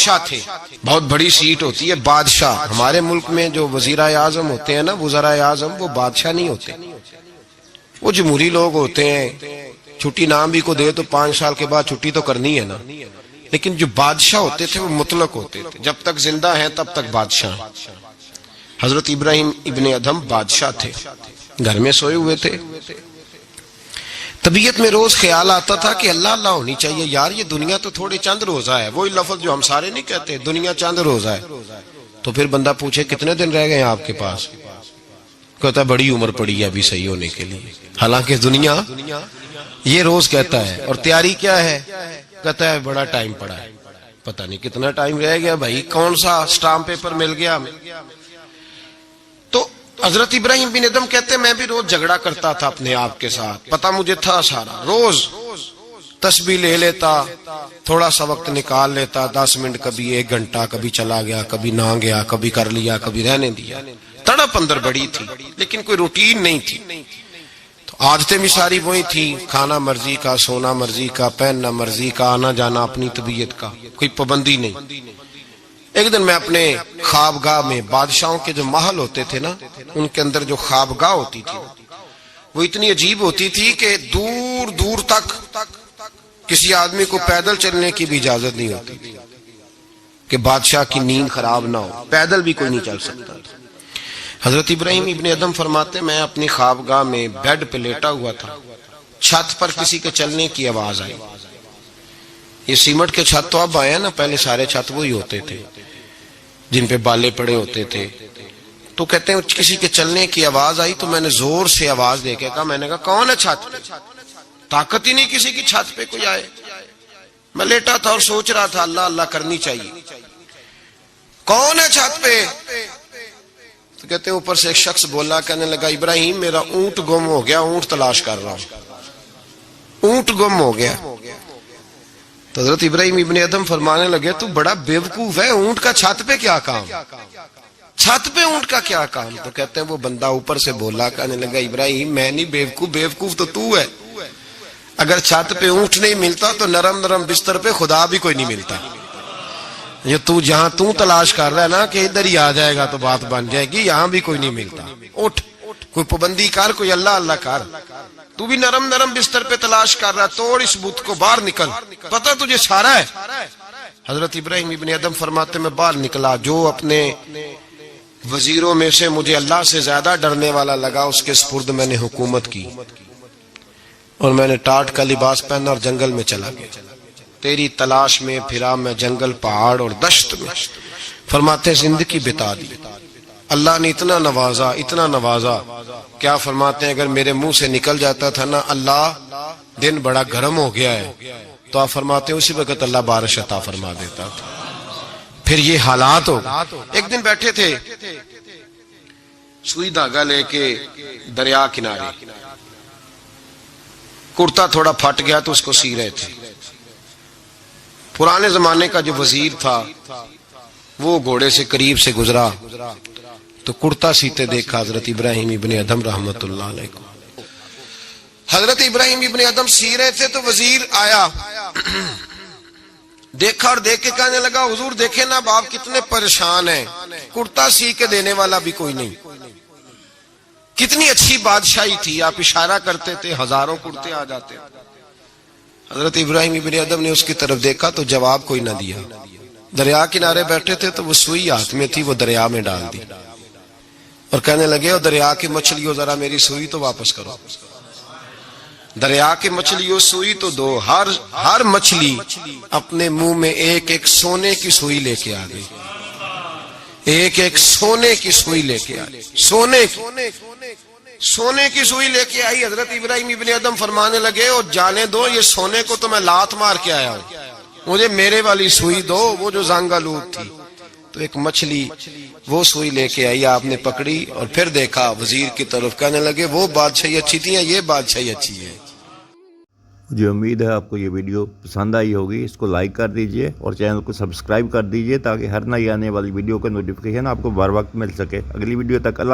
بادشاہ تھے. بہت بڑی سیٹ ہوتی ہے بادشاہ. ہمارے ملک میں جو وزیر اعظم ہوتے ہیں نا، وزراء اعظم، وہ بادشاہ نہیں ہوتے، وہ جمہوری لوگ ہوتے ہیں. چھٹی نام بھی کو دے تو 5 سال کے بعد چھٹی تو کرنی ہے نا. لیکن جو بادشاہ ہوتے تھے وہ مطلق ہوتے تھے، جب تک زندہ ہیں تب تک بادشاہ. حضرت ابراہیم ابن ادھم بادشاہ تھے، گھر میں سوئے ہوئے تھے. طبیعت میں روز خیال آتا تھا کہ اللہ اللہ ہونی چاہیے یار، یہ دنیا تو تھوڑے چند روزہ ہے. وہی لفظ جو ہم سارے نہیں کہتے، دنیا چند روزہ ہے. تو پھر بندہ پوچھے کتنے دن رہ گئے ہیں آپ کے پاس؟ کہتا ہے بڑی عمر پڑی ہے ابھی صحیح ہونے کے لیے. حالانکہ دنیا یہ روز کہتا ہے. اور تیاری کیا ہے؟ کہتا ہے بڑا ٹائم پڑا ہے. پتہ نہیں کتنا ٹائم رہ گیا بھائی، کون سا سٹامپ پیپر مل گیا ہمیں. تو حضرت ابراہیم بن ادھم کہتے ہیں میں بھی روز جھگڑا کرتا تھا اپنے آپ کے ساتھ. پتہ مجھے تھا سارا. روز تسبیح لے لیتا، تھوڑا سا وقت نکال لیتا، 10 منٹ، کبھی 1 گھنٹہ، کبھی چلا گیا، کبھی نہ گیا، کبھی کر لیا، کبھی رہنے دیا. تڑپ اندر بڑی تھی لیکن کوئی روٹین نہیں تھی. تو عادتیں بھی ساری وہی تھی، کھانا مرضی کا، سونا مرضی کا، پہننا مرضی کا، آنا جانا اپنی طبیعت کا، کوئی پابندی نہیں. ایک دن میں اپنے خوابگاہ میں، بادشاہوں کے جو محل ہوتے تھے نا ان کے اندر جو خوابگاہ ہوتی تھی وہ اتنی عجیب ہوتی تھی کہ دور دور تک کسی آدمی کو پیدل چلنے کی بھی اجازت نہیں ہوتی تھی کہ بادشاہ کی نیند خراب نہ ہو. پیدل بھی کوئی نہیں چل سکتا تھا. حضرت ابراہیم ابن ادھم فرماتے میں اپنی خوابگاہ میں بیڈ پہ لیٹا ہوا تھا. چھت پر کسی کے چلنے کی آواز آئی. یہ سیمٹ کے چھت تو اب آئے ہیں نا، پہلے سارے چھت وہی ہوتے تھے جن پہ بالے پڑے ہوتے تھے. تو کہتے ہیں کسی کے چلنے کی آواز آئی تو میں نے زور سے آواز دے کے کہا، میں نے کہا کون ہے چھت پہ؟ طاقت ہی نہیں کسی کی چھت پہ کوئی آئے. میں لیٹا تھا اور سوچ رہا تھا اللہ اللہ کرنی چاہیے. کون ہے چھت پہ؟ تو کہتے ہیں اوپر سے ایک شخص بولا، کہنے لگا ابراہیم میرا اونٹ گم ہو گیا، اونٹ تلاش کر رہا ہوں، اونٹ گم ہو گیا. تو حضرت ابراہیم ابن ادھم فرمانے لگے تو بڑا بیوقوف ہے، اونٹ کا چھت پہ کیا کام؟ چھت پہ اونٹ کا کیا کام؟ تو کہتے ہیں وہ بندہ اوپر سے بولا، کہنے لگا ابراہیم میں نہیں بیوقوف، بیوقوف تو ہے. اگر چھت پہ اونٹ نہیں ملتا تو نرم نرم بستر پہ خدا بھی کوئی نہیں ملتا. یہ تو جہاں تو تلاش کر رہا ہے نا کہ ادھر ہی آ جائے گا تو بات بن جائے گی، یہاں بھی کوئی نہیں ملتا. اٹھ، کوئی پابندی کر، کوئی اللہ اللہ کر. تو بھی نرم نرم بستر پہ تلاش کر رہا، توڑ اس بت کو، باہر نکل، پتہ تجھے سارا ہے. حضرت ابراہیم ابن ادھم فرماتے میں باہر نکلا. جو اپنے وزیروں میں سے مجھے اللہ سے زیادہ ڈرنے والا لگا اس کے سپرد میں نے حکومت کی اور میں نے ٹاٹ کا لباس پہنا اور جنگل میں چلا گیا. تیری تلاش میں پھرا میں جنگل، پہاڑ اور دشت میں. فرماتے زندگی بتا دی. اللہ نے اتنا نوازا، اتنا نوازا. کیا فرماتے ہیں اگر میرے منہ سے نکل جاتا تھا نا اللہ دن بڑا گرم ہو گیا ہے، تو آپ فرماتے ہیں اسی وقت اللہ بارش عطا فرما دیتا تھا. پھر یہ حالات ہو. ایک دن بیٹھے تھے سوئی دھاگا لے کے دریا کنارے، کرتا تھوڑا پھٹ گیا تو اس کو سی رہے تھے. پرانے زمانے کا جو وزیر تھا وہ گھوڑے سے قریب سے گزرا تو کرتا سیتے دیکھا حضرت ابراہیم ابن ادھم رحمت اللہ علیہ کو. حضرت ابراہیم ابن ادھم سی رہے تھے تو وزیر آیا، دیکھا اور دیکھ کے کہنے لگا حضور دیکھیں نا آپ کتنے پریشان ہیں، کرتا سی کے دینے والا بھی کوئی نہیں. کتنی اچھی بادشاہی تھی، آپ اشارہ کرتے تھے ہزاروں کرتے آ جاتے. حضرت ابراہیم ابن ادھم نے اس کی طرف دیکھا تو جواب کوئی نہ دیا. دریا کنارے بیٹھے تھے تو وہ سوئی ہاتھ میں تھی، وہ دریا میں ڈال دی اور کہنے لگے دریا کی مچھلیوں ذرا میری سوئی تو واپس کرو. دریا کی مچھلیوں سوئی تو دو. ہر مچھلی اپنے منہ میں ایک ایک سونے کی سوئی لے کے آ گئی، ایک ایک سونے کی سوئی لے کے آئی، سونے کی سوئی لے کے آئی. حضرت ابراہیم ابن ادھم فرمانے لگے اور جانے دو یہ سونے کو تو میں لات مار کے آیا ہوں، مجھے میرے والی سوئی دو، وہ جو زانگا لوٹ تھی. تو ایک مچھلی وہ سوئی لے کے آئی، آپ نے پکڑی اور پھر دیکھا وزیر کی طرف، کہنے لگے وہ بادشاہی اچھی تھی یا یہ بادشاہی اچھی ہے. مجھے امید ہے آپ کو یہ ویڈیو پسند آئی ہوگی. اس کو لائک کر دیجئے اور چینل کو سبسکرائب کر دیجئے تاکہ ہر نئی آنے والی ویڈیو کا نوٹیفیکیشن آپ کو بر وقت مل سکے. اگلی ویڈیو تک اللہ